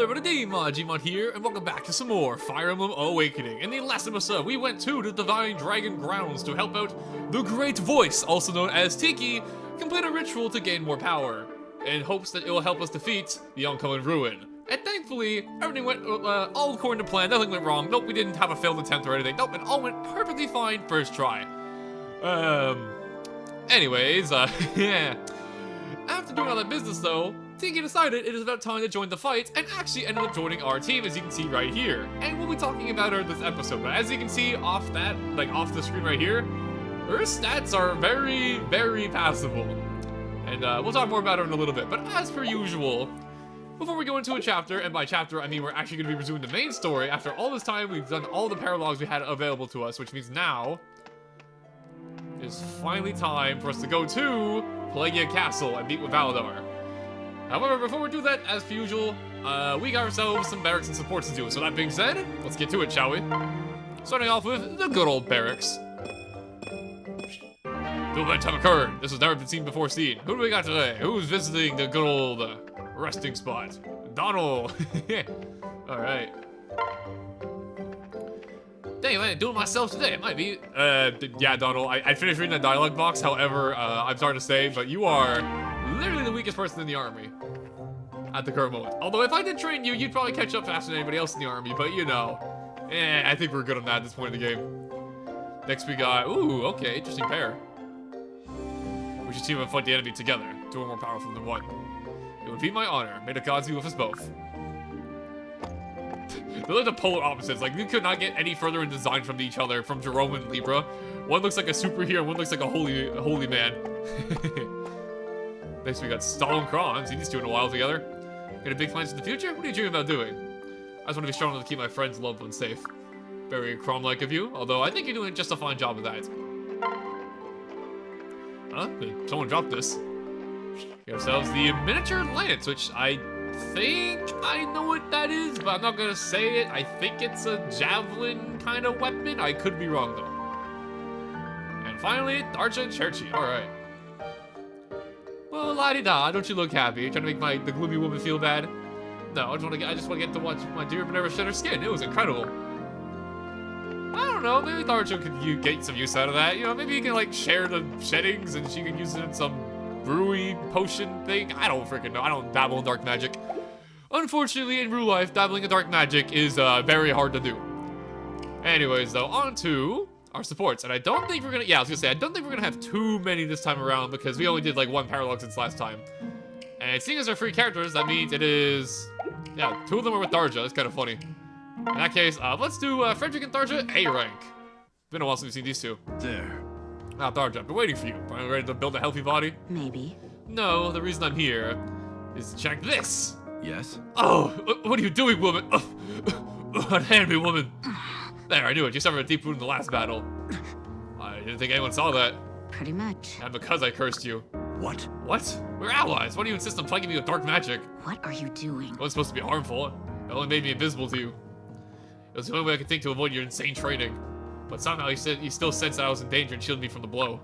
Hello everybody, Majimon here, and welcome back to some more Fire Emblem Awakening. In the last episode, we went to the Divine Dragon Grounds to help out the Great Voice, also known as Tiki, complete a ritual to gain more power, in hopes that it will help us defeat the oncoming ruin. And thankfully, everything went all according to plan, nothing went wrong. Nope, we didn't have a failed attempt or anything. Nope, it all went perfectly fine first try. Anyways, yeah. After doing all that business though, Tiki decided it is about time to join the fight and actually ended up joining our team, as you can see right here. And we'll be talking about her in this episode, but as you can see off that, off the screen right here, her stats are very, very passable. And we'll talk more about her in a little bit, but as per usual, before we go into a chapter, and by chapter I mean we're actually going to be resuming the main story, after all this time we've done all the paralogs we had available to us, which means now it's finally time for us to go to Plegia Castle and meet with Valadar. However, before we do that, as per usual, we got ourselves some barracks and supports to do. So that being said, let's get to it, shall we? Starting off with the good old barracks. Two events have occurred. This has never been seen before seen. Who do we got today? Who's visiting the good old resting spot? Donald. Alright. Dang, I didn't do it myself today. It might be. Yeah, Donald, I finished reading the dialogue box. However, I'm sorry to say, but you are literally the weakest person in the army at the current moment. Although if I did train you, you'd probably catch up faster than anybody else in the army, but you know, I think we're good on that at this point in the game. Next we got, ooh, okay, interesting pair. We should team up and fight the enemy together. Two are more powerful than one. It would be my honor. May the gods be with us both. They're like the polar opposites. Like, we could not get any further in design from each other, from Jerome and Libra. One looks like a superhero, and one looks like a holy man. Next we got Stalin Kron. Seen these two in a while together. Got a big plans in the future? What are you dreaming about doing? I just want to be strong enough to keep my friends and loved ones safe. Very Kron-like of you, although I think you're doing just a fine job of that. Huh? Someone dropped this. Get ourselves the miniature lance, which I think I know what that is, but I'm not gonna say it. I think it's a javelin kind of weapon. I could be wrong though. And finally, Darcha and Cherchi. Alright. Well, la-di-da, don't you look happy? Trying to make the gloomy woman feel bad? No, I just want to get to watch my dear Minerva shed her skin. It was incredible. I don't know, maybe Darcha could get some use out of that. You know, maybe you can like share the sheddings and she can use it in some brewy potion thing. I don't freaking know. I don't dabble in dark magic. Unfortunately, in real life, dabbling in dark magic is very hard to do. Anyways, though, on to our supports. And I don't think we're gonna, I was gonna say, I don't think we're gonna have too many this time around because we only did like one paralog since last time. And seeing as they're free characters, that means it is, yeah, two of them are with Darja. That's kind of funny. In that case, let's do Frederick and Darja A rank. Been a while since we've seen these two. There. Now, Darja, I've been waiting for you. Are you ready to build a healthy body? Maybe. No, the reason I'm here is to check this. Yes? Oh, what are you doing, woman? Unhand me, woman. There, I knew it. You suffered a deep wound in the last battle. I didn't think anyone saw that. Pretty much. And because I cursed you. What? What? We're allies. Why do you insist on plaguing me with dark magic? What are you doing? It wasn't supposed to be harmful. It only made me invisible to you. It was the only way I could think to avoid your insane training. But somehow you still sensed that I was in danger and shielded me from the blow.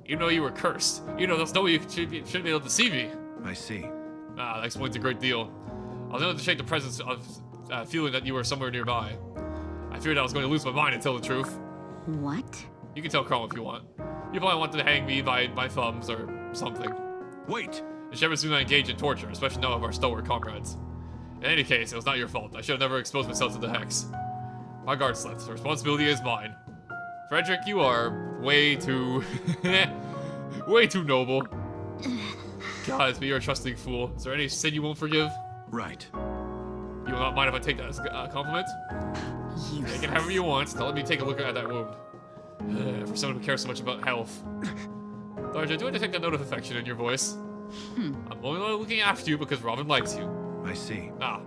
Even though you were cursed. You know, there's no way you should be able to see me. I see. Ah, that explains a great deal. I was able to shake the presence of feeling that you were somewhere nearby. I feared I was going to lose my mind and tell the truth. What? You can tell Chrome if you want. You probably wanted to hang me by my thumbs or something. Wait! The shepherds do not engage in torture, especially none of our stalwart comrades. In any case, it was not your fault. I should have never exposed myself to the hex. My guard slept. The responsibility is mine. Frederick, you are way too... way too noble. God, but you're a trusting fool. Is there any sin you won't forgive? Right. You will not mind if I take that as a compliment? Take it however you want. Now let me take a look at that wound. For someone who cares so much about health. Darja, do I detect a note of affection in your voice? I'm only looking after you because Robin likes you. I see. Ah,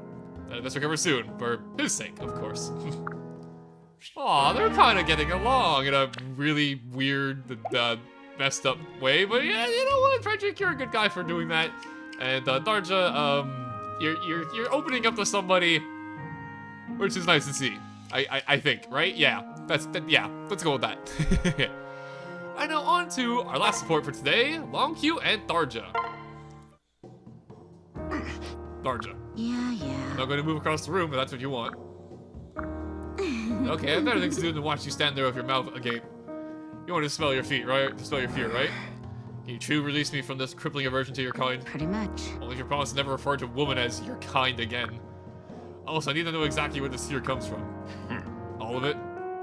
let's recover soon, for his sake, of course. Aw, they're kind of getting along in a really weird, messed up way, but yeah, you know what, Frederick, you're a good guy for doing that. And Darja, you're opening up to somebody, which is nice to see. I think, right? Yeah, yeah, let's go with that. And now on to our last support for today, Longq and Darja. Darja. Yeah. not going to move across the room if that's what you want. Okay, I have better things to do than watch you stand there with your mouth agape. You want to dispel your feet, right? Dispel your fear, right? Can you truly release me from this crippling aversion to your kind? Pretty much. Only if you promise to never refer to woman as your kind again. Also, I need to know exactly where this fear comes from. All of it?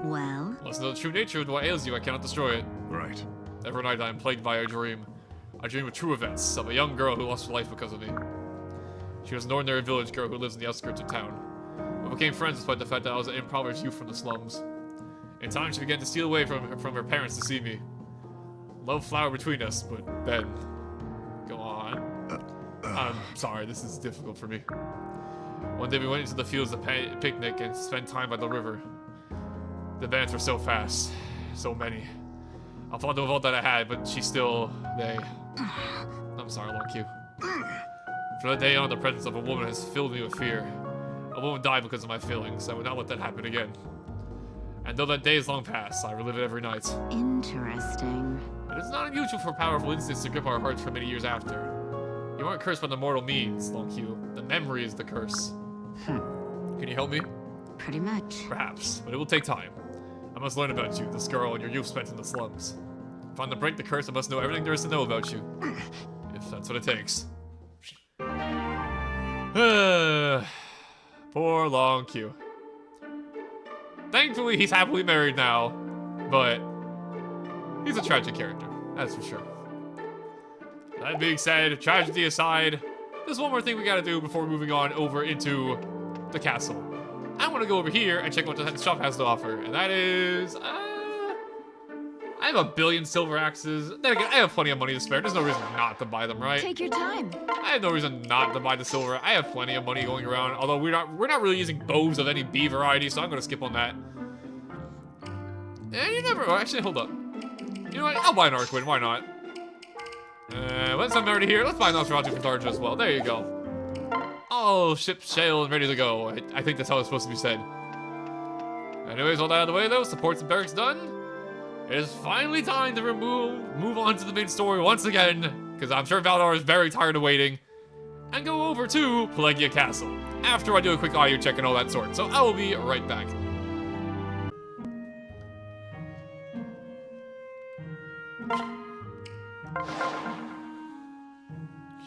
Well? Unless know the true nature of what ails you, I cannot destroy it. Right. Every night I am plagued by a dream. I dream of true events, of a young girl who lost her life because of me. She was an ordinary village girl who lives in the outskirts of town. We became friends despite the fact that I was an impoverished youth from the slums. In time, she began to steal away from her parents to see me. Love flowered between us, but then... Go on. I'm sorry, this is difficult for me. One day we went into the fields to picnic and spent time by the river. The bands were so fast. So many. I fought with all that I had, but she still... I'm sorry, long queue. From that day on, the presence of a woman has filled me with fear. A woman died because of my feelings. I would not let that happen again. And though that day is long past, I relive it every night. Interesting. It is not unusual for powerful instincts to grip our hearts for many years after. You aren't cursed by the mortal means, Long Q. The memory is the curse. Can you help me? Pretty much. Perhaps, but it will take time. I must learn about you, this girl, and your youth spent in the slums. If I'm to break the curse, I must know everything there is to know about you. If that's what it takes. Poor Long Q. Thankfully, he's happily married now, but he's a tragic character, that's for sure. That being said, tragedy aside, there's one more thing we gotta do before moving on over into the castle. I want to go over here and check what the shop has to offer, and that is, I have a billion silver axes. Then again, I have plenty of money to spare. There's no reason not to buy them, right? Take your time. I have no reason not to buy the silver. I have plenty of money going around, although we're not really using bows of any bee variety, so I'm gonna skip on that. And you never. Actually, hold up. You know what? I'll buy an Arquid. Why not? Once I'm already here, let's buy an Nosferatu from Tarja as well. There you go. All ship sail and ready to go. I think that's how it's supposed to be said. Anyways, all that out of the way though, supports and barracks done. It is finally time to move on to the main story once again, because I'm sure Valdor is very tired of waiting, and go over to Plegia Castle after I do a quick audio check and all that sort. So I will be right back.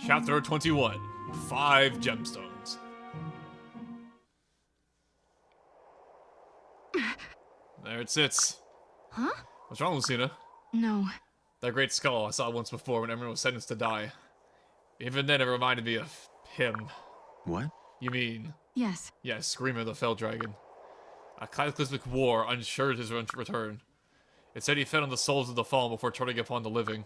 Chapter 21, 5 Gemstones. There it sits. Huh? What's wrong, Lucina? No. That great skull I saw once before when everyone was sentenced to die. Even then it reminded me of him. What? You mean? Yes. Yes, Screamer the Fell Dragon. A cataclysmic war ensured his return. It said he fed on the souls of the fallen before turning upon the living.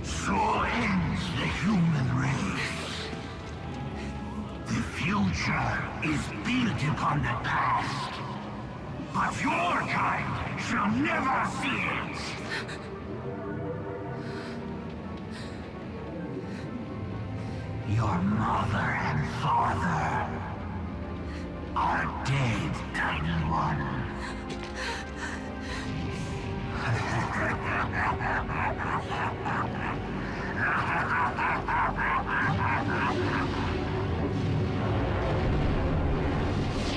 So ends the human race. The future is built upon the past. But your kind shall never see it. Your mother and father are dead, tiny one.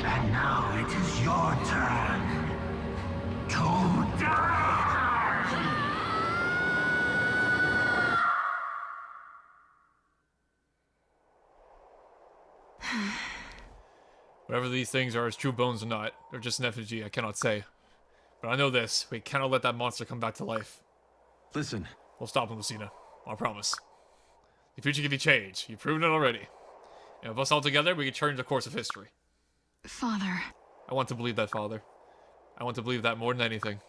And now it is your turn to die! Whatever these things are, his true bones or not, they're just an effigy, I cannot say. But I know this, we cannot let that monster come back to life. Listen. We'll stop him, Lucina. I promise. The future can be changed. You've proven it already. And with us all together, we can change the course of history. Father. I want to believe that, Father. I want to believe that more than anything.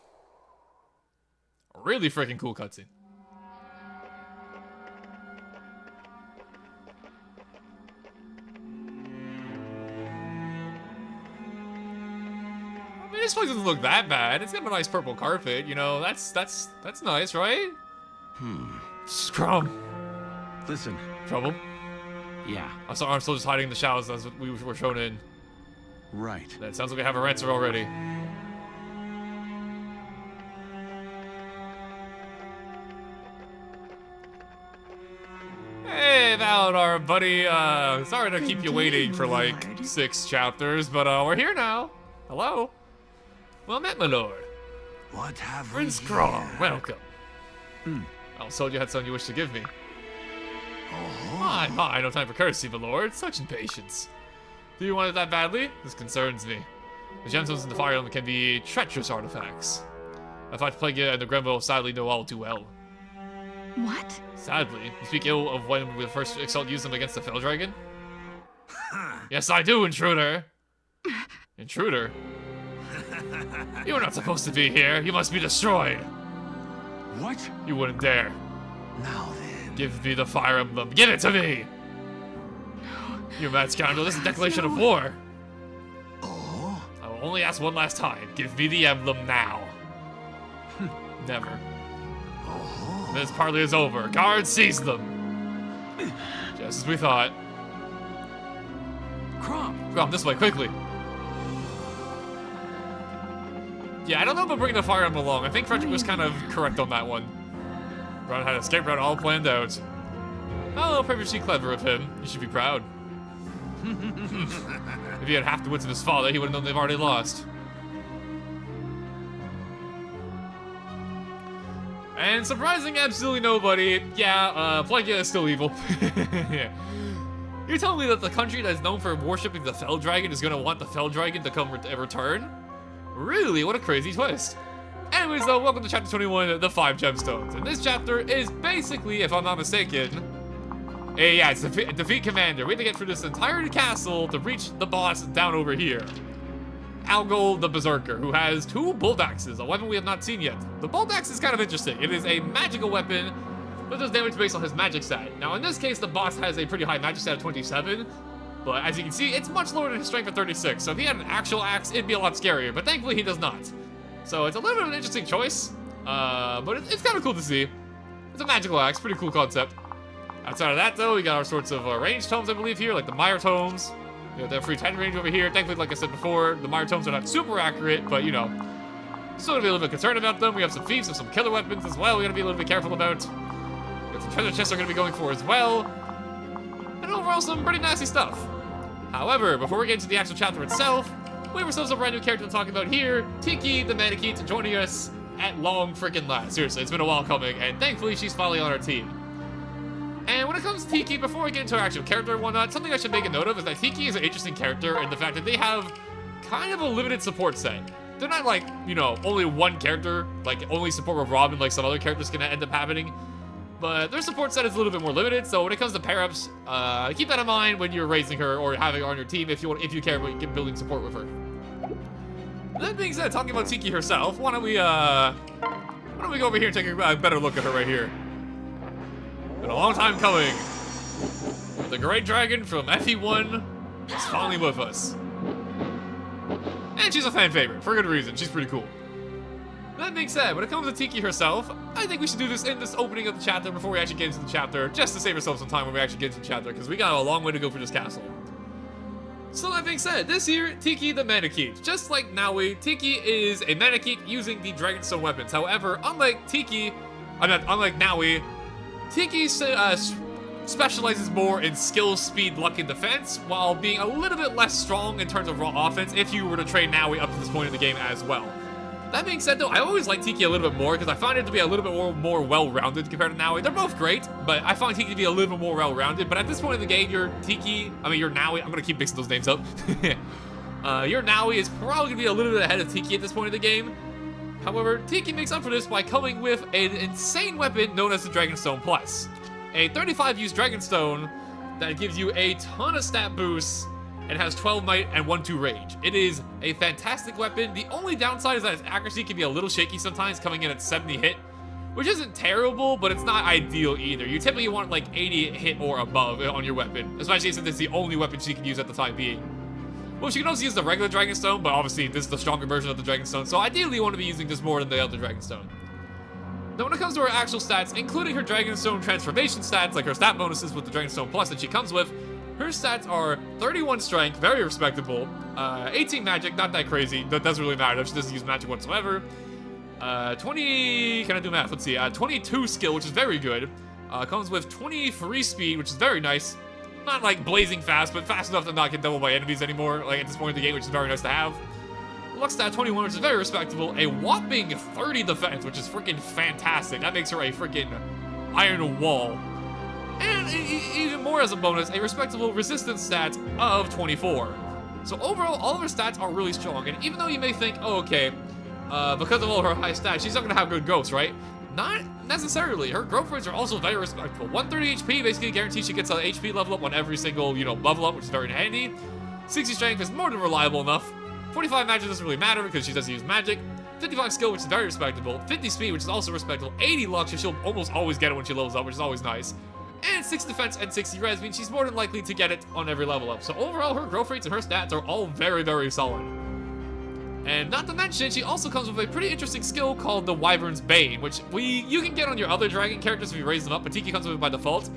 A really freaking cool cutscene. I mean, this place doesn't look that bad. It's got a nice purple carpet, you know. That's nice, right? Scrum. Listen. Trouble? Yeah. I saw Arm still just hiding in the shadows as we were shown in. Right. That sounds like we have our answer already. Hey, Valadar, buddy. Sorry to keep you waiting for like 6 chapters, but we're here now. Hello. Well met, my lord. What have Prince we Crawl, here? welcome. I was told you had something you wish to give me. Oh. My, no time for courtesy, my lord. Such impatience. Do you want it that badly? This concerns me. The gemstones in the fire element can be treacherous artifacts. I find Plegia and the Grembo sadly know all too well. What? Sadly, you speak ill of when we first used them against the Fell Dragon? Yes, I do, intruder. Intruder? You are not supposed to be here. You must be destroyed. What? You wouldn't dare. Now then. Give me the fire emblem. Give it to me! You mad scoundrel, this is a declaration of war. Oh? I will only ask one last time. Give me the emblem now. Never. Oh. This parley is over. Guards, seize them. Just as we thought. Come this way, quickly. Yeah, I don't know about bringing the fire emblem along. I think Frederick was kind of correct on that one. Ron had an escape route all planned out. Oh, previously clever of him. You should be proud. If he had half the wits of his father, he would have known they've already lost. And surprising absolutely nobody, yeah, Plegia is still evil. Yeah. You're telling me that the country that's known for worshipping the Fell Dragon is gonna want the Fell Dragon to come return? Really? What a crazy twist. Anyways though, welcome to chapter 21, the 5 Gemstones. And this chapter is basically, if I'm not mistaken, it's defeat commander. We have to get through this entire castle to reach the boss down over here. Algol the Berserker, who has 2 bolt axes, a weapon we have not seen yet. The bolt axe is kind of interesting. It is a magical weapon that does damage based on his magic stat. Now in this case, the boss has a pretty high magic stat of 27, but as you can see, it's much lower than his strength of 36. So if he had an actual axe, it'd be a lot scarier, but thankfully he does not. So it's a little bit of an interesting choice, but it's kind of cool to see. It's a magical axe, pretty cool concept. Outside of that though, we got all sorts of ranged tomes, I believe, here, like the Mire tomes. You know, the free 10 range over here. Thankfully, like I said before, the Mire tomes are not super accurate, but you know, still gonna be a little bit concerned about them. We have some thieves and some killer weapons as well. We gotta be a little bit careful about. We have some treasure chests we're gonna be going for as well, and overall some pretty nasty stuff. However, before we get into the actual chapter itself, we have ourselves a brand new character to talk about here, Tiki the Manakete, joining us at long freaking last. Seriously, it's been a while coming, and thankfully she's finally on our team. And when it comes to Tiki, before we get into her actual character and whatnot, something I should make a note of is that Tiki is an interesting character in the fact that they have kind of a limited support set. They're not like, you know, only one character, like only support with Robin like some other characters can end up happening. But their support set is a little bit more limited, so when it comes to pair-ups, keep that in mind when you're raising her or having her on your team if you care about building support with her. That being said, talking about Tiki herself, why don't we go over here and take a better look at her right here. Been a long time coming. The Great Dragon from FE1 is finally with us. And she's a fan favorite, for good reason. She's pretty cool. That being said, when it comes to Tiki herself, I think we should do this in this opening of the chapter before we actually get into the chapter, just to save ourselves some time when we actually get into the chapter, because we got a long way to go for this castle. So that being said, this here, Tiki the Manakete. Just like Naui, Tiki is a Manakete using the Dragonstone weapons. However, unlike Naui, Tiki specializes more in skill, speed, luck, and defense, while being a little bit less strong in terms of raw offense if you were to train Naui up to this point in the game as well. That being said though, I always like Tiki a little bit more because I find it to be a little bit more well-rounded compared to Naui. They're both great, but I find Tiki to be a little bit more well-rounded. But at this point in the game, your Naui, I'm gonna keep mixing those names up. Your Naui is probably gonna be a little bit ahead of Tiki at this point in the game. However, Tiki makes up for this by coming with an insane weapon known as the Dragonstone Plus. A 35 use Dragonstone that gives you a ton of stat boosts and has 12 might and 1-2 range. It is a fantastic weapon. The only downside is that its accuracy can be a little shaky sometimes, coming in at 70 hit, which isn't terrible, but it's not ideal either. You typically want like 80 hit or above on your weapon, especially since it's the only weapon she can use at the time being. Well, she can also use the regular Dragonstone, but obviously this is the stronger version of the Dragonstone, so ideally you want to be using this more than the other Dragonstone. Now when it comes to her actual stats, including her Dragonstone transformation stats, like her stat bonuses with the Dragonstone Plus that she comes with, Her stats are 31 strength, very respectable. 18 magic, not that crazy. That doesn't really matter. She doesn't use magic whatsoever. 20, can I do math? Let's see. 22 skill, which is very good. Comes with 23 speed, which is very nice. Not like blazing fast, but fast enough to not get doubled by enemies anymore, like at this point in the game, which is very nice to have. Luck stat 21, which is very respectable. A whopping 30 defense, which is freaking fantastic. That makes her a freaking iron wall. And even more as a bonus, a respectable resistance stat of 24. So overall, all of her stats are really strong. And even though you may think, oh, okay, because of all her high stats, she's not going to have good growths, right? Not necessarily. Her growth rates are also very respectable. 130 HP basically guarantees she gets an HP level up on every single, level up, which is very handy. 60 strength is more than reliable enough. 45 magic doesn't really matter because she doesn't use magic. 55 skill, which is very respectable. 50 speed, which is also respectable. 80 luck, so she'll almost always get it when she levels up, which is always nice. And 6 defense and 60 res means she's more than likely to get it on every level up. So overall, her growth rates and her stats are all very, very solid. And not to mention, she also comes with a pretty interesting skill called the Wyvern's Bane, which you can get on your other dragon characters if you raise them up, but Tiki comes with it by default,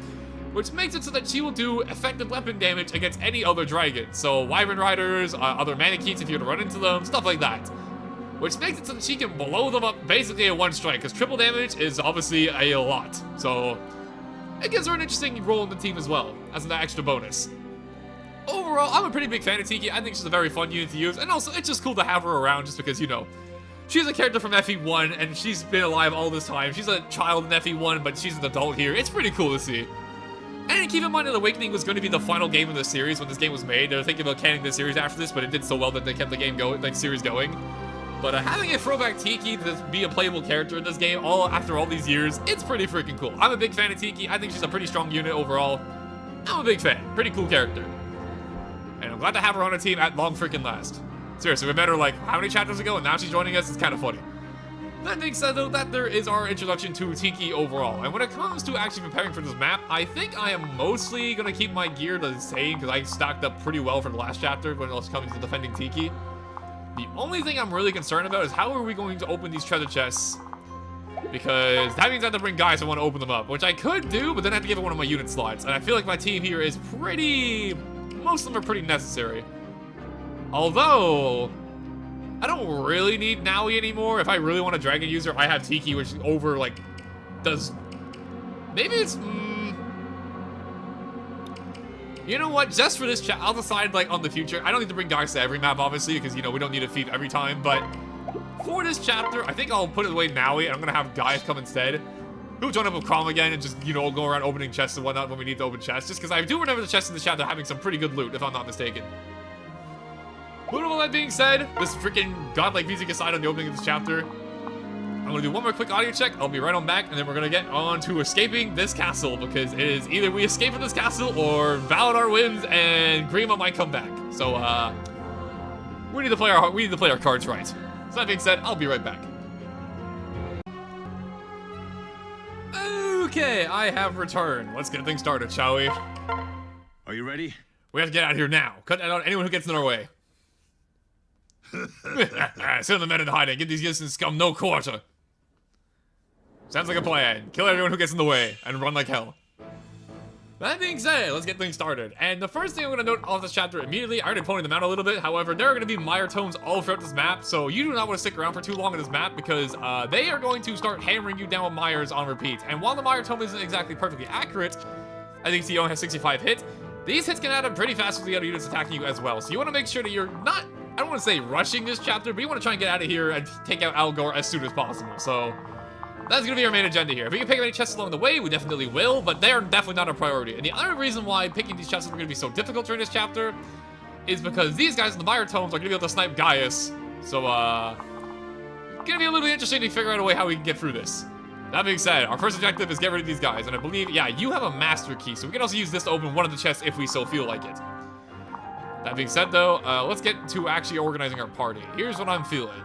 which makes it so that she will do effective weapon damage against any other dragon. So Wyvern Riders, other mannequins if you were to run into them, stuff like that. Which makes it so that she can blow them up basically at one strike, because triple damage is obviously a lot. So it gives her an interesting role in the team as well, as an extra bonus. Overall, I'm a pretty big fan of Tiki. I think she's a very fun unit to use, and also it's just cool to have her around just because, she's a character from FE1, and she's been alive all this time. She's a child in FE1, but she's an adult here. It's pretty cool to see. And keep in mind that Awakening was going to be the final game of the series when this game was made. They were thinking about canning the series after this, but it did so well that they kept the game going, like series going. But having a throwback Tiki to be a playable character in this game after all these years, it's pretty freaking cool. I'm a big fan of Tiki. I think she's a pretty strong unit overall. I'm a big fan. Pretty cool character. And I'm glad to have her on a team at long freaking last. Seriously, we met her like how many chapters ago, and now she's joining us. It's kind of funny. That being said, though, that there is our introduction to Tiki overall. And when it comes to actually preparing for this map, I think I am mostly going to keep my gear the same because I stocked up pretty well for the last chapter when it was coming to defending Tiki. The only thing I'm really concerned about is how are we going to open these treasure chests? Because that means I have to bring guys who want to open them up, which I could do, but then I have to give it one of my unit slots. And I feel like my team here is most of them are pretty necessary. Although I don't really need Naui anymore. If I really want a dragon user, I have Tiki, which does... Maybe it's... You know what? Just for this chat, I'll decide, on the future. I don't need to bring guys to every map, obviously, because, we don't need a feat every time. But for this chapter, I think I'll put it away Naui, and I'm going to have guys come instead. Who'll join up with Crom again and just, go around opening chests and whatnot when we need to open chests. Just because I do remember the chests in this chapter having some pretty good loot, if I'm not mistaken. But all that being said, this freaking godlike music aside on the opening of this chapter, I'm going to do one more quick audio check. I'll be right on back, and then we're going to get on to escaping this castle, because it is either we escape from this castle or Valinor wins and Grima might come back. So, we need to play our cards right. So that being said, I'll be right back. Okay, I have returned. Let's get things started, shall we? Are you ready? We have to get out of here now. Cut down on anyone who gets in our way. Send the men in hiding. Give these Yston scum no quarter. Sounds like a plan. Kill everyone who gets in the way and run like hell. That being said, let's get things started. And the first thing I'm going to note off this chapter immediately, I already pointed them out a little bit. However, there are going to be Mire tomes all throughout this map, so you do not want to stick around for too long in this map because they are going to start hammering you down with Mires on repeat. And while the Mire tome isn't exactly perfectly accurate, I think he only has 65 hit. These hits can add up pretty fast with the other units attacking you as well. So you want to make sure that you're not, I don't want to say rushing this chapter, but you want to try and get out of here and take out Algor as soon as possible. So that's going to be our main agenda here. If we can pick up any chests along the way, we definitely will, but they are definitely not a priority. And the other reason why picking these chests are going to be so difficult during this chapter is because these guys in the Mire tomes are going to be able to snipe Gaius. So, it's going to be a little interesting to figure out a way how we can get through this. That being said, our first objective is get rid of these guys, and I believe, yeah, you have a master key, so we can also use this to open one of the chests if we so feel like it. That being said, though, let's get to actually organizing our party. Here's what I'm feeling.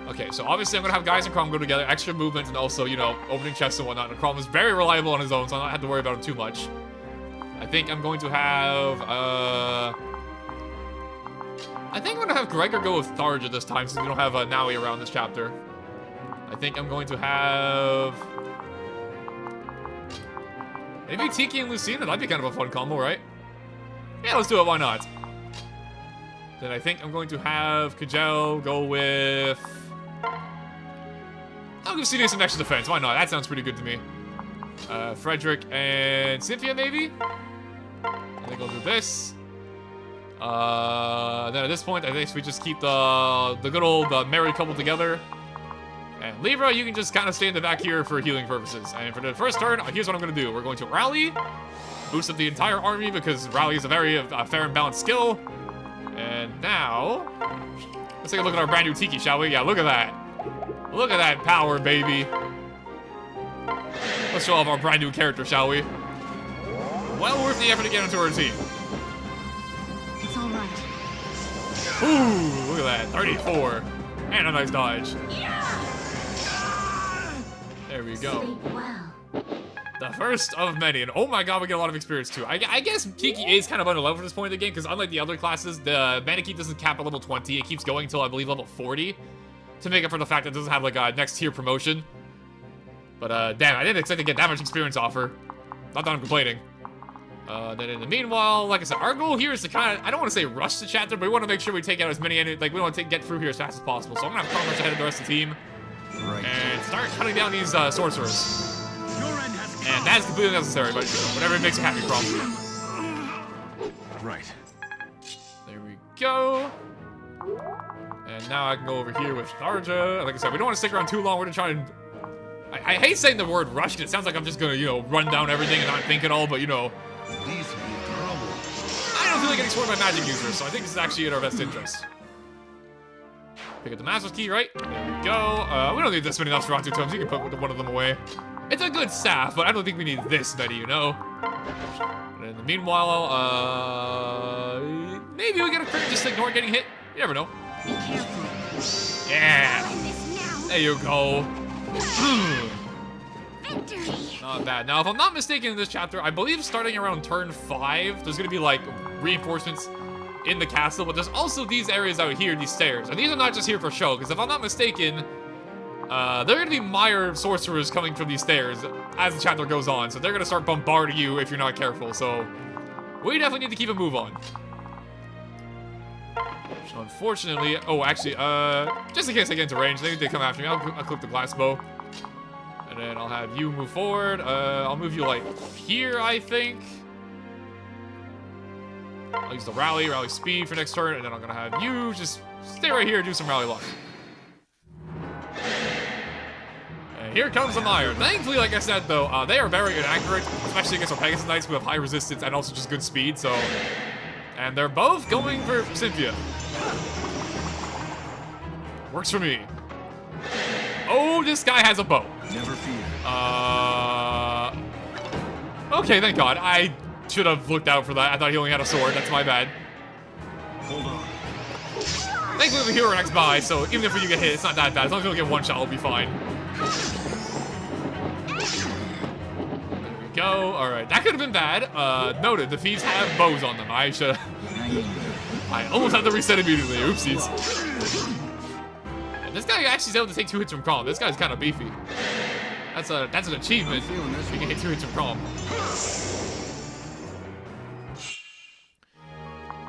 Okay, so obviously I'm going to have guys and Crom go together, extra movement, and also, opening chests and whatnot. And Crom is very reliable on his own, so I don't have to worry about him too much. I think I'm going to have, I think I'm going to have Gregor go with Tharja this time, since we don't have Naui around this chapter. I think I'm going to have... Maybe Tiki and Lucina, that'd be kind of a fun combo, right? Yeah, let's do it, why not? Then I think I'm going to have Kajel go with... I'll give CD some extra defense, why not? That sounds pretty good to me. Frederick and Cynthia, maybe? I think I'll do this. Then at this point, I think we just keep the good old married couple together. And Libra, you can just kind of stay in the back here for healing purposes. And for the first turn, here's what I'm going to do. We're going to rally, boost up the entire army because rally is a very fair and balanced skill. And now, let's take a look at our brand new Tiki, shall we? Yeah, look at that. Look at that power, baby. Let's show off our brand new character, shall we? Well worth the effort to get into our team. It's all right. Ooh, look at that. 34. And a nice dodge. There we go. The first of many. And oh my god, we get a lot of experience too. I guess Kiki is kind of underleveled at this point in the game because unlike the other classes, the Maneki doesn't cap at level 20. It keeps going until I believe level 40 to make up for the fact that it doesn't have like a next tier promotion. But damn, I didn't expect to get that much experience off her. Not that I'm complaining. Then in the meanwhile, like I said, our goal here is to kind of, I don't want to say rush the chapter, but we want to make sure we take out as many, like we want to get through here as fast as possible. So I'm going to have to much ahead of the rest of the team. Right. And start cutting down these sorcerers. And that's completely necessary, but whatever makes you happy, Crom. Right. There we go. And now I can go over here with Tharja. Like I said, we don't want to stick around too long. We're going to try and... I hate saying the word rush, because it sounds like I'm just going to, you know, run down everything and not think at all, but, you know... These will be trouble. I don't feel like getting scored by magic users, so I think this is actually in our best interest. Pick up the Master's Key, right? There we go. We don't need this many Nosferatu tomes. You can put one of them away. It's a good staff, but I don't think we need this many, you know? And in the meanwhile, maybe we get a crit and just ignore getting hit. You never know. Be careful. Yeah. Find this now. There you go. Victory. Not bad. Now, if I'm not mistaken in this chapter, I believe starting around turn 5, there's going to be, like, reinforcements in the castle, but there's also these areas out here, these stairs. And these are not just here for show, because if I'm not mistaken, there are going to be Mire sorcerers coming from these stairs as the chapter goes on, so they're going to start bombarding you if you're not careful, so we definitely need to keep a move on. Unfortunately, oh, actually, just in case I get into range, they need to come after me. I'll click the glass bow. And then I'll have you move forward. I'll move you, like, here, I think. I'll use the rally speed for next turn, and then I'm gonna have you just stay right here and do some rally luck. And here comes the Mire. Thankfully, like I said, though, they are very inaccurate, especially against our Pegasus Knights who have high resistance and also just good speed, so... And they're both going for Cynthia. Works for me. Oh, this guy has a bow. Never fear. Okay, thank God. I should have looked out for that. I thought he only had a sword. That's my bad. Hold on. Thankfully, the hero next by, so even if you get hit, it's not that bad. As long as you don't get one shot, we'll be fine. There we go. All right, that could have been bad. Noted, the thieves have bows on them. I should. I almost had to reset immediately. Oopsies. And this guy actually is able to take 2 hits from Crom. This guy's kind of beefy. That's an achievement. You can hit 2 hits from Crom.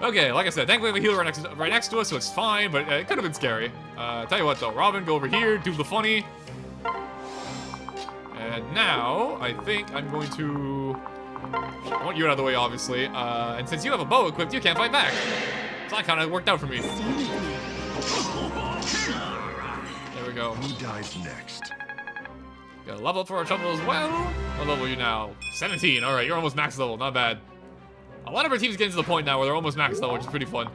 Okay, like I said, thankfully we have a healer right next to us, so it's fine, but it could have been scary. Tell you what though, Robin, go over here, do the funny. And now, I think I'm going to... I want you out of the way, obviously. And since you have a bow equipped, you can't fight back. So that kind of worked out for me. There we go. Who dies next? Got a level up for our trouble as well. What level are you now? 17. Alright, you're almost max level. Not bad. A lot of our teams getting to the point now where they're almost max level, which is pretty fun.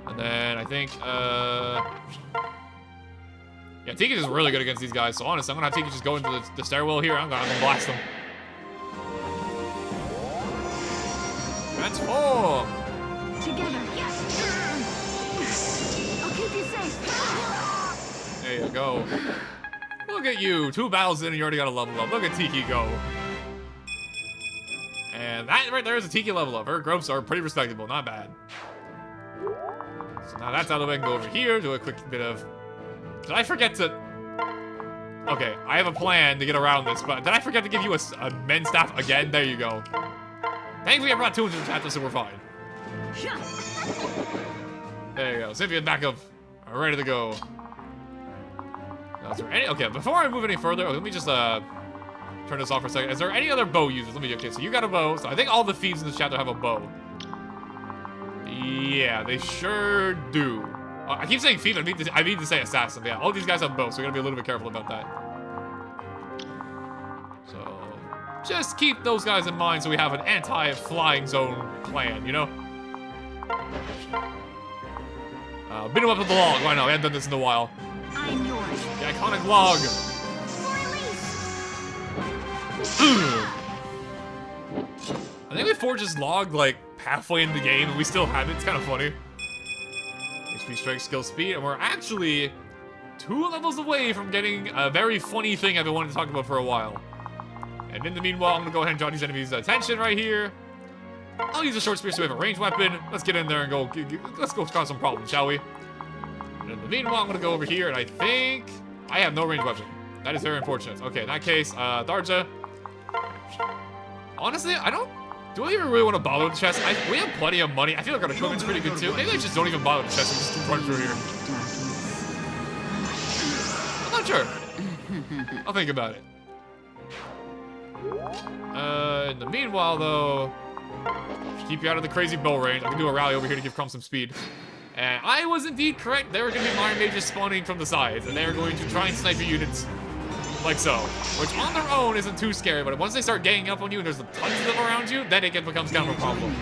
And then I think, yeah, Tiki is really good against these guys, so honestly, I'm gonna have Tiki just go into the stairwell here. I'm gonna blast them. Transform! Together. Yes. I'll keep you safe. There you go. Look at you. 2 battles in and you already got a level up. Look at Tiki go. And that right there is a Tiki level up. Her growths are pretty respectable. Not bad. So now that's out of the way. I can go over here, do a quick bit of... Did I forget to... Okay, I have a plan to get around this, but did I forget to give you a men's staff again? There you go. Thankfully, I brought 2 into the chapter, so we're fine. There you go. Cynthia back up. Ready to go. Now, is there any... Okay, before I move any further, let me just turn this off for a second. Is there any other bow users? Let me... Okay, so you got a bow. So I think all the thieves in this chapter have a bow. Yeah, they sure do. I keep saying thief. I mean to say assassin. But yeah, all these guys have bows, so we gotta be a little bit careful about that. So just keep those guys in mind so we have an anti-flying zone plan, you know? Beat him up with the log. Why not? We haven't done this in a while. I'm yours. The iconic log. I think we forged this log like halfway in the game and we still have it. It's kind of funny. HP, strength, skill, speed, and we're actually 2 levels away from getting a very funny thing I've been wanting to talk about for a while. And in the meanwhile, I'm gonna go ahead and draw these enemies' attention right here. I'll use a short spear so we have a ranged weapon. Let's get in there and go. Let's go cause some problems, shall we? And in the meanwhile, I'm gonna go over here, and I think I have no ranged weapon. That is very unfortunate. Okay, in that case, Darja. Honestly, I don't. Do I even really want to bother with the chest? We have plenty of money. I feel like our equipment's pretty good too. Maybe I just don't even bother with the chest and just run through here. I'm not sure. I'll think about it. In the meanwhile, though, keep you out of the crazy bow range. I can do a rally over here to give Crumb some speed. And I was indeed correct. There are going to be Iron Mages spawning from the sides, and they are going to try and snipe your units like so. Which on their own isn't too scary, but once they start ganging up on you and there's tons of them around you, then it becomes kind of a problem.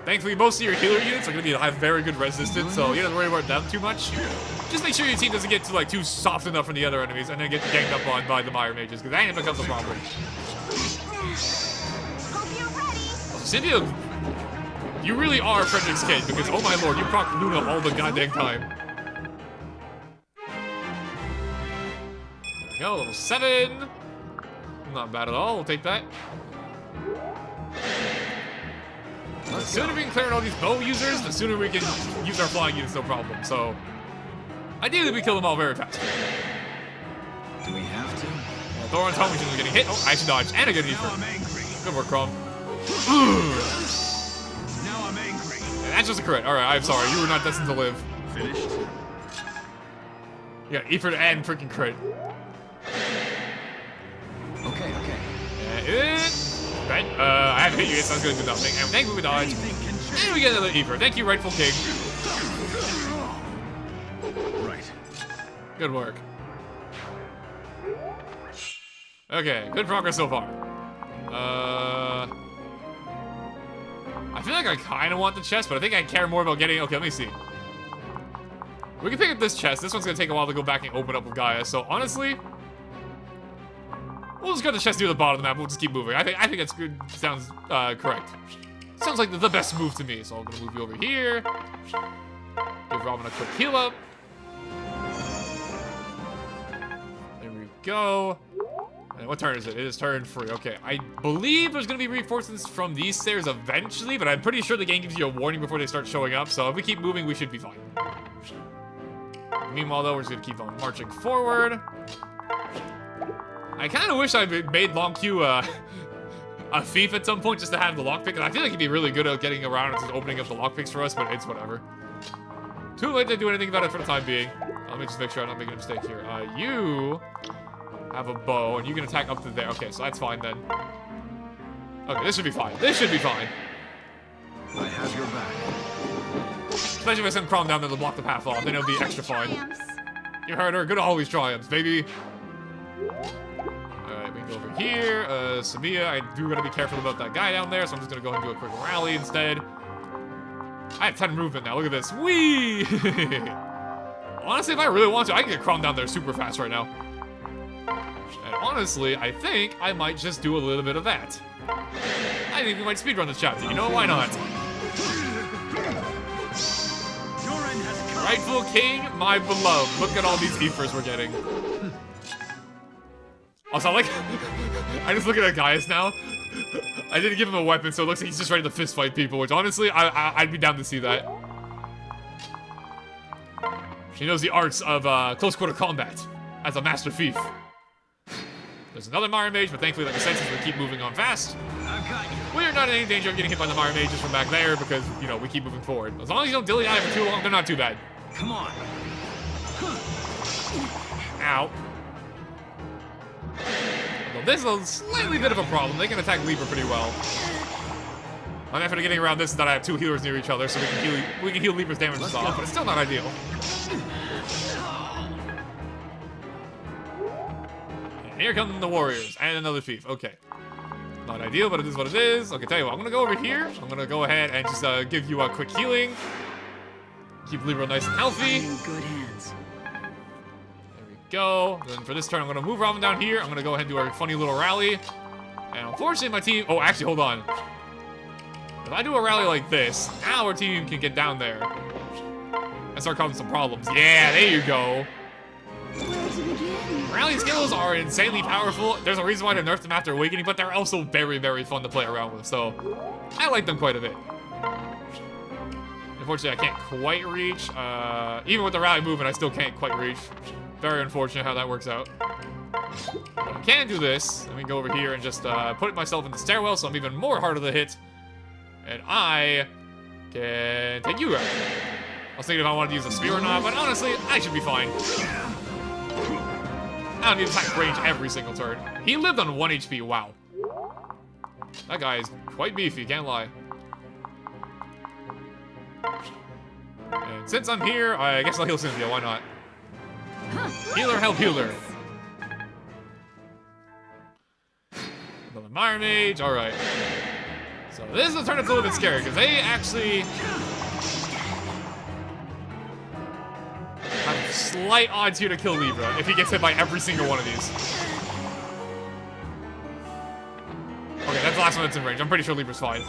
Thankfully, most of your healer units are going to have very good resistance, so you don't have to worry about them too much. Just make sure your team doesn't get too soft enough from the other enemies and then get ganged up on by the Iron Mages, because then it becomes a problem. Hope you're ready. Cynthia, you really are Frederick's kid, because oh my lord, you proc Luna all the goddamn time. There we go, level 7. Not bad at all, we'll take that. The sooner we can clear out all these bow users, the sooner we can use our flying units, no problem. So, ideally we kill them all very fast. Do we have to? Well, Thoron told me she was getting hit. Oh, I actually dodged. And I got an Now I'm angry. Good work, Crumb. Now I'm angry. And that's just a crit. Alright, I'm sorry. You were not destined to live. Finished? You got Ifrit and freaking crit. Okay. Right, I haven't hit you yet, so I was gonna do nothing. And thankfully we dodged. Anything can change. And we get another Ifrit. Thank you, rightful king. Right. Good work. Okay, good progress so far. I feel like I kind of want the chest, but I think I care more about getting... Okay, let me see. We can pick up this chest. This one's going to take a while to go back and open up with Gaia. So, honestly, we'll just go to the chest near the bottom of the map. We'll just keep moving. I think that's good. Sounds correct. Sounds like the best move to me. So, I'm going to move you over here. Give Robin a quick heal up. There we go. And what turn is it? It is turn 3. Okay, I believe there's going to be reinforcements from these stairs eventually, but I'm pretty sure the game gives you a warning before they start showing up, so if we keep moving, we should be fine. Meanwhile, though, we're just going to keep on marching forward. I kind of wish I made Long Q a thief at some point just to have the lockpick, and I feel like he'd be really good at getting around and just opening up the lockpicks for us, but it's whatever. Too late to do anything about it for the time being. Let me just make sure I'm not making a mistake here. You have a bow, and you can attack up to there. Okay, so that's fine then. Okay, this should be fine. This should be fine. I have your back. Especially if I send Crom down there to block the path off, then it'll be extra fine. Triumphs. You heard her. Good always triumphs, baby. Alright, we can go over here. Samia, I do gotta be careful about that guy down there, so I'm just gonna go ahead and do a quick rally instead. I have 10 movement now. Look at this. Whee! Honestly, if I really want to, I can get Crom down there super fast right now. And honestly, I think I might just do a little bit of that. I think we might speedrun this chapter. You know, why not? Your end has come. Rightful king, my beloved. Look at all these Ephors we're getting. Also, I like... I just look at Gaius now. I didn't give him a weapon, so it looks like he's just ready to fist fight people, which honestly, I'd be down to see that. She knows the arts of close quarter combat as a master thief. There's another Mire Mage, but thankfully, like I said, since we keep moving on fast, I've got you. we are not in any danger of getting hit by the Mire Mages from back there because, you know, we keep moving forward. As long as you don't dilly-dally for too long, they're not too bad. Come on. Ow. Although this is a slightly bit of a problem. They can attack Libra pretty well. My method of getting around this is that I have two healers near each other, so we can heal Libra's damages off, but it's still not ideal. And here come the warriors and another thief. Okay. Not ideal, but it is what it is. Okay, tell you what, I'm gonna go over here. I'm gonna go ahead and just give you a quick healing. Keep Libra nice and healthy. In good hands. There we go. Then for this turn, I'm gonna move Robin down here. I'm gonna go ahead and do our funny little rally. And unfortunately, my team. Oh, actually, hold on. If I do a rally like this, now our team can get down there and start causing some problems. Yeah, there you go. Where to begin? Rally skills are insanely powerful. There's a reason why they nerfed them after Awakening, but they're also very, very fun to play around with. So I like them quite a bit. Unfortunately, I can't quite reach. Even with the rally movement, I still can't quite reach. Very unfortunate how that works out. But I can do this. Let me go over here and just put myself in the stairwell so I'm even more harder to hit. And I can take you out. I was thinking if I wanted to use a spear or not, but honestly, I should be fine. I don't need attack range every single turn. He lived on 1 HP, wow. That guy is quite beefy, can't lie. And since I'm here, I guess I'll heal Cynthia, why not? Healer, help healer. Another Mire Mage, alright. So this is a turn that's a little bit scary, because they actually have slight odds here to kill Libra if he gets hit by every single one of these. Okay, that's the last one that's in range. I'm pretty sure Libra's fine.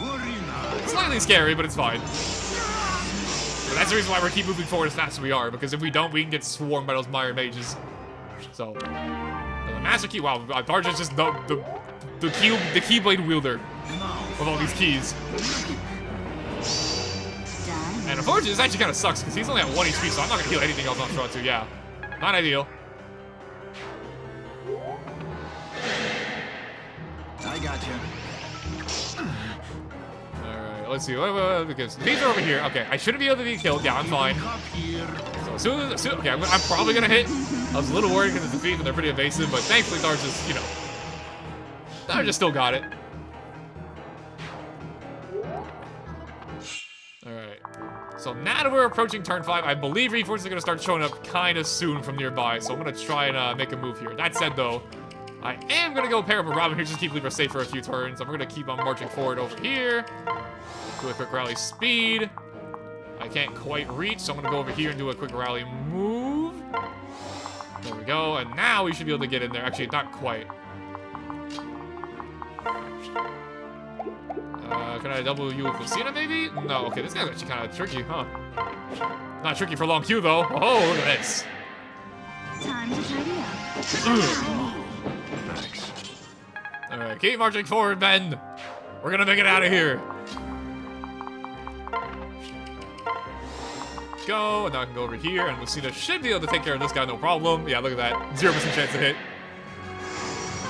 Slightly scary, but it's fine. But that's the reason why we keep moving forward as fast as we are, because if we don't, we can get swarmed by those Mire Mages. So, the Master Key, wow, Darge is just the Keyblade wielder of all these keys. And unfortunately, this actually kind of sucks, because he's only at 1 HP, so I'm not going to heal anything else on Straw 2, yeah. Not ideal. I got you. Alright, let's see. Because these are over here. Okay, I shouldn't be able to be killed. Yeah, I'm fine. So as soon okay, I'm probably going to hit. I was a little worried because it's a thief and they're pretty evasive, but thankfully Darge just, you know, Darge just still got it. Alright. So now that we're approaching turn 5, I believe reinforcements are going to start showing up kind of soon from nearby, so I'm going to try and make a move here. That said, though, I am going to go pair up with Robin here, just keep Libra safe for a few turns. I'm going to keep on marching forward over here. Do a quick rally speed. I can't quite reach, so I'm going to go over here and do a quick rally move. There we go, and now we should be able to get in there. Actually, not quite. Can I double you with Lucina, maybe? No, okay, this guy's actually kind of tricky, huh? Not tricky for long queue, though. Oh, look at this. Time to tidy up. Thanks. Alright, keep marching forward, Ben. We're gonna make it out of here. Go, and now I can go over here, and Lucina should be able to take care of this guy, no problem. Yeah, look at that. 0% chance to hit.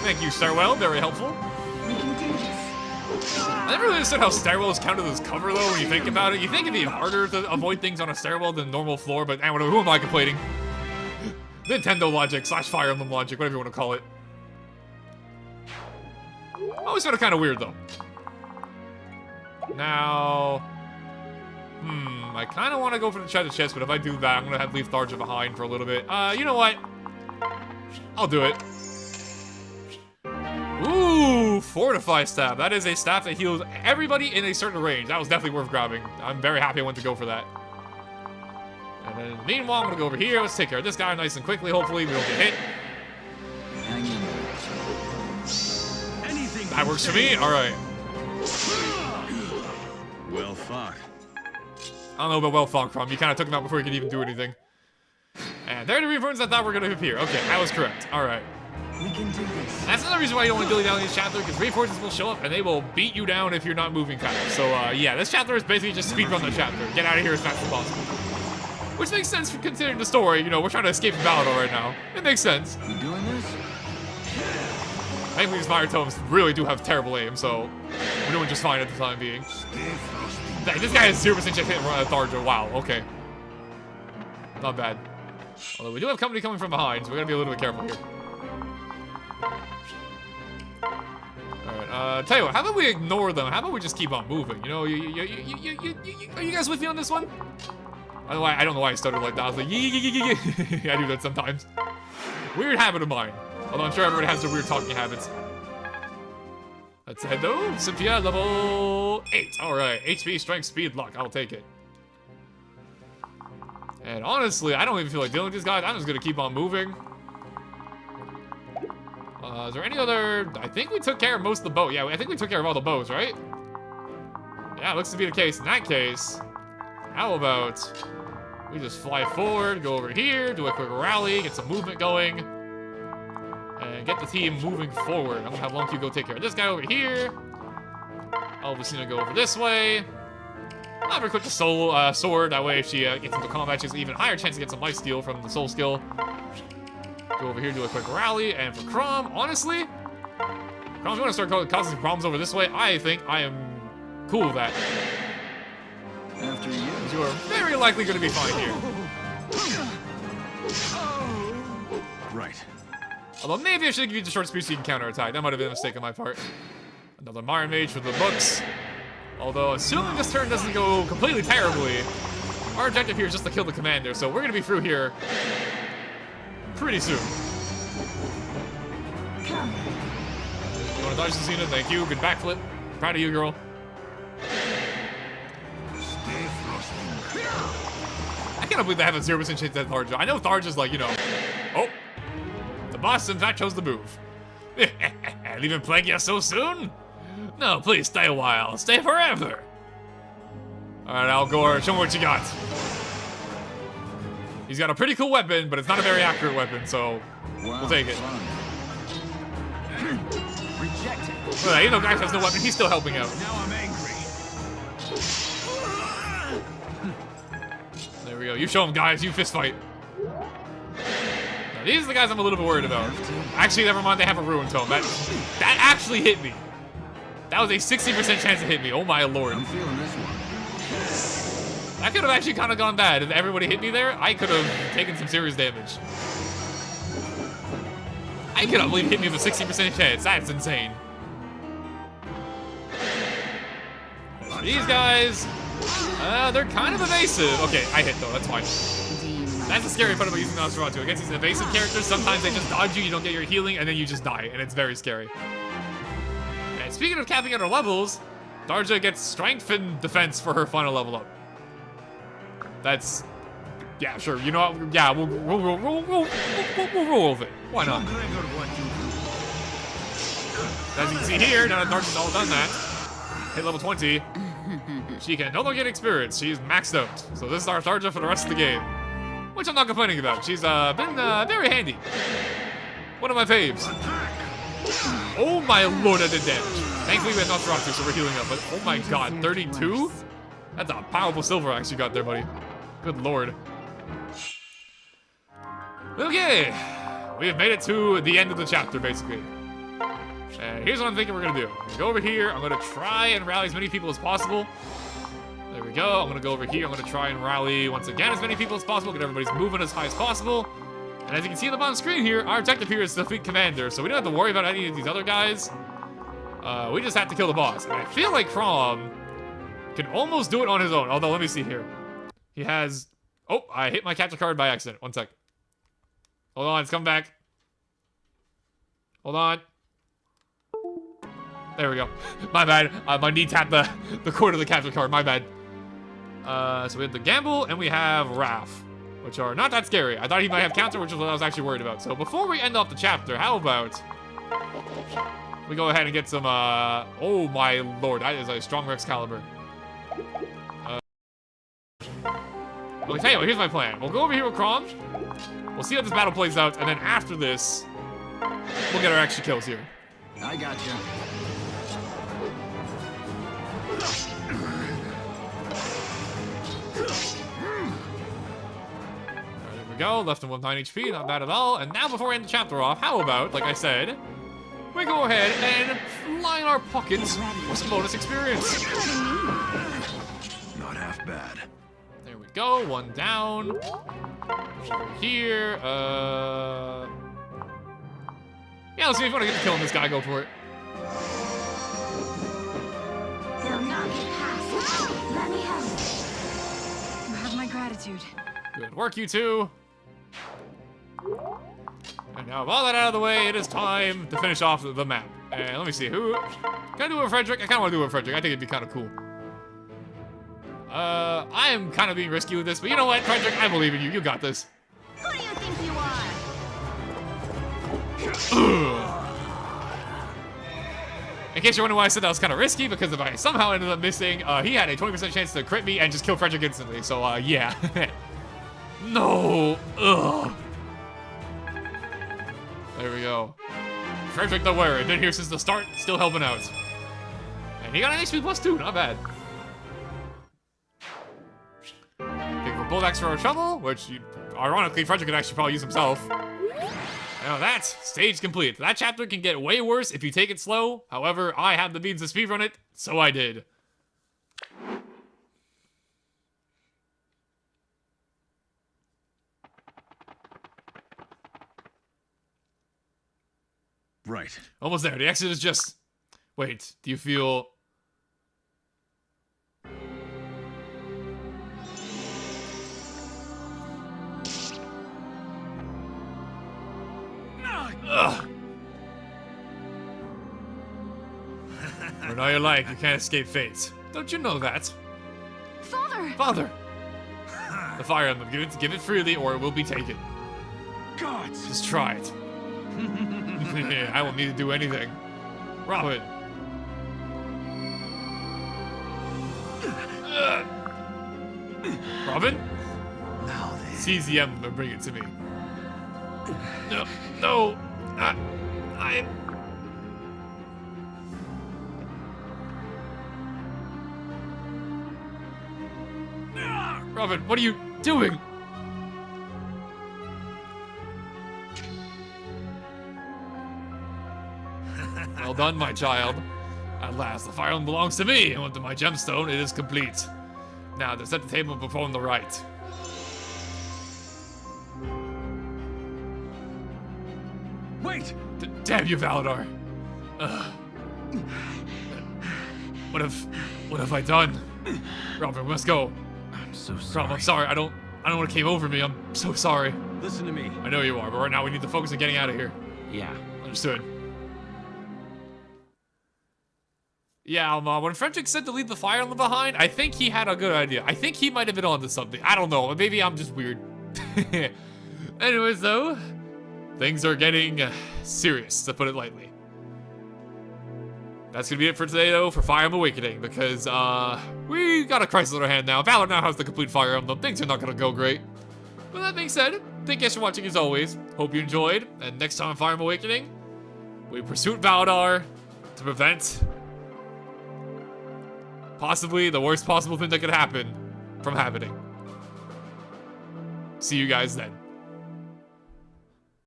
Thank you, Starwell. Very helpful. We can do this. I never really understood how stairwells counted as cover, though, when you think about it. You think it'd be harder to avoid things on a stairwell than normal floor, but whatever, who am I complaining? Nintendo logic / Fire Emblem logic, whatever you want to call it. Always found it kind of weird, though. Now... I kind of want to go for the treasure chest, but if I do that, I'm going to have to leave Tharja behind for a little bit. You know what? I'll do it. Ooh, Fortify Staff. That is a staff that heals everybody in a certain range. That was definitely worth grabbing. I'm very happy I went to go for that. And then, meanwhile, I'm going to go over here. Let's take care of this guy nice and quickly. Hopefully, we don't get hit. Hang in there. Anything That works for me. All right. Well fought. I don't know about well fought, Crumb. You kind of took him out before he could even do anything. And there are the reinforcements I thought were going to appear. Okay, I was correct. All right. We can do this. That's another reason why you don't want to dilly down this chapter, because reinforcements will show up and they will beat you down if you're not moving fast. So, yeah, this chapter is basically just speedrun the chapter. Get out of here as fast as possible. Which makes sense considering the story. You know, we're trying to escape the battle right now. It makes sense. You doing this? Thankfully, these fire totems really do have terrible aim, so we're doing just fine at the time being. Dang, this guy has 0% chance hit Tharja. Wow, okay. Not bad. Although we do have company coming from behind, so we gotta be a little bit careful here. Alright, tell you what, how about we ignore them? How about we just keep on moving? You know, are you guys with me on this one? I don't know why I stuttered like that. I was like, I do that sometimes. Weird habit of mine. Although I'm sure everybody has their weird talking habits. Let's head though. Cynthia, level 8. Alright, HP, strength, speed, luck. I'll take it. And honestly, I don't even feel like dealing with these guys. I'm just gonna keep on moving. Is there any other... I think we took care of most of the boat. Yeah, I think we took care of all the boats, right? Yeah, looks to be the case. In that case, how about we just fly forward, go over here, do a quick rally, get some movement going, and get the team moving forward. I'm gonna have Long Q go take care of this guy over here. Alvacina go over this way. I'll have her equip the soul sword. That way, if she gets into combat, she has an even higher chance to get some life steal from the soul skill. Go over here, do a quick rally, and for Crom, honestly, Crom, you want to start causing some problems over this way? I think I am cool with that. After you. You are very likely going to be fine here. Right. Although maybe I should give you the short speed so you can counterattack. That might have been a mistake on my part. Another Iron Mage for the books. Although, assuming this turn doesn't go completely terribly, our objective here is just to kill the commander, so we're going to be through here pretty soon. Come. You want to dodge the Xena? Thank you. Good backflip. Proud of you, girl. I cannot believe they have a 0% chance at Tharja. I know Tharja's like, you know... Oh. The boss, in fact, chose the move. Leaving Plegia so soon? No, please stay a while. Stay forever. Alright, Al Gore, show me what you got. He's got a pretty cool weapon, but it's not a very accurate weapon, so we'll take it. Rejected. Well, even though Guy has no weapon, he's still helping out. Now I'm angry. There we go. You show him, guys. You fist fight. Now, these are the guys I'm a little bit worried about. Actually, never mind. They have a ruin tome. That actually hit me. That was a 60% chance to hit me. Oh my lord. I'm feeling this one. That could have actually kind of gone bad. If everybody hit me there, I could have taken some serious damage. I cannot believe it hit me with a 60% chance. That's insane. These guys, they're kind of evasive. Okay, I hit though. That's fine. That's the scary part about using Nosferatu. Against these evasive characters, sometimes they just dodge you, you don't get your healing, and then you just die, and it's very scary. And speaking of capping out our levels, Tharja gets strength and defense for her final level up. That's, yeah, sure. You know what? Yeah, we'll roll with it. Why not? As you can see here, now that Tharja's all done that, hit level 20, she can no longer get experience. She's maxed out. So this is our Tharja for the rest of the game, which I'm not complaining about. She's been very handy. One of my faves. Oh my lord, that did damage. Thankfully we had Nosferatu, so we're healing up. But oh my god, 32? That's a powerful silver axe you got there, buddy. Good lord. Okay, we have made it to the end of the chapter, basically. And here's what I'm thinking we're gonna do. I'm gonna go over here. I'm gonna try and rally as many people as possible. There we go. I'm gonna go over here. I'm gonna try and rally once again as many people as possible. Get everybody's moving as high as possible. And as you can see on the bottom screen here, our objective here is to defeat Commander. So we don't have to worry about any of these other guys. We just have to kill the boss. And I feel like Crom can almost do it on his own. Although, let me see here. He has... Oh, I hit my capture card by accident. One sec. Hold on, it's coming back. Hold on. There we go. My bad. My knee tapped the cord of the capture card. My bad. So we have the Gamble and we have Raph, which are not that scary. I thought he might have counter, which is what I was actually worried about. So before we end off the chapter, how about we go ahead and get some, oh my lord, that is a strong Rex caliber. I'll tell you what, here's my plan. We'll go over here with Crom. We'll see how this battle plays out, and then after this, we'll get our extra kills here. I got you. go, left him with 9 HP, not bad at all. And now before we end the chapter off, how about, like I said, we go ahead and line our pockets with some bonus experience. Not half bad. There we go, 1 down. Over here, yeah, let's see if you want to get to killing this guy, go for it. They'll not get past. Let me have it. You have my gratitude. Good work, you two. And now, with all that out of the way, it is time to finish off the map. And let me see, who... Can I do it with Frederick? I kind of want to do it with Frederick. I think it'd be kind of cool. I am kind of being risky with this, but you know what, Frederick? I believe in you. You got this. Who do you think you are? In case you're wondering why I said that was kind of risky, because if I somehow ended up missing, he had a 20% chance to crit me and just kill Frederick instantly. So, yeah. No. Ugh. There we go. Frederick the Wearer, been here since the start, still helping out. And he got an HP +2, not bad. Pick for Bulldax for a shovel, which, ironically, Frederick could actually probably use himself. Now that's stage complete. That chapter can get way worse if you take it slow. However, I have the means to speedrun it, so I did. Right. Almost there. The exit is just... Wait, do you feel... Ugh. When all you like, you can't escape fate. Don't you know that? Father! Father! The Fire Emblem. Give it freely or it will be taken. Gods! Just try it. I won't need to do anything. Robin. Robin? Now then. Seize the emblem and bring it to me. No. No. I... Robin, what are you doing? Well done, my child. At last, the Fire Emblem belongs to me, and with my gemstone, it is complete. Now, to set the table and perform the rite. Wait! Damn you, Valadar. What have I done? Robin, we must go. I'm so sorry. Rob, I'm sorry. I don't know what came over me. I'm so sorry. Listen to me. I know you are, but right now we need to focus on getting out of here. Yeah. Understood. Yeah, when Frederick said to leave the Fire Emblem behind, I think he had a good idea. I think he might have been onto something. I don't know. Maybe I'm just weird. Anyways, though, things are getting serious, to put it lightly. That's gonna be it for today, though, for Fire Emblem Awakening, because, we got a crisis on our hand now. Valor now has the complete Fire Emblem. Things are not gonna go great. With that being said, thank you guys for watching as always. Hope you enjoyed, and next time on Fire Emblem Awakening, we pursue Valadar to prevent possibly the worst possible thing that could happen from happening. See you guys then.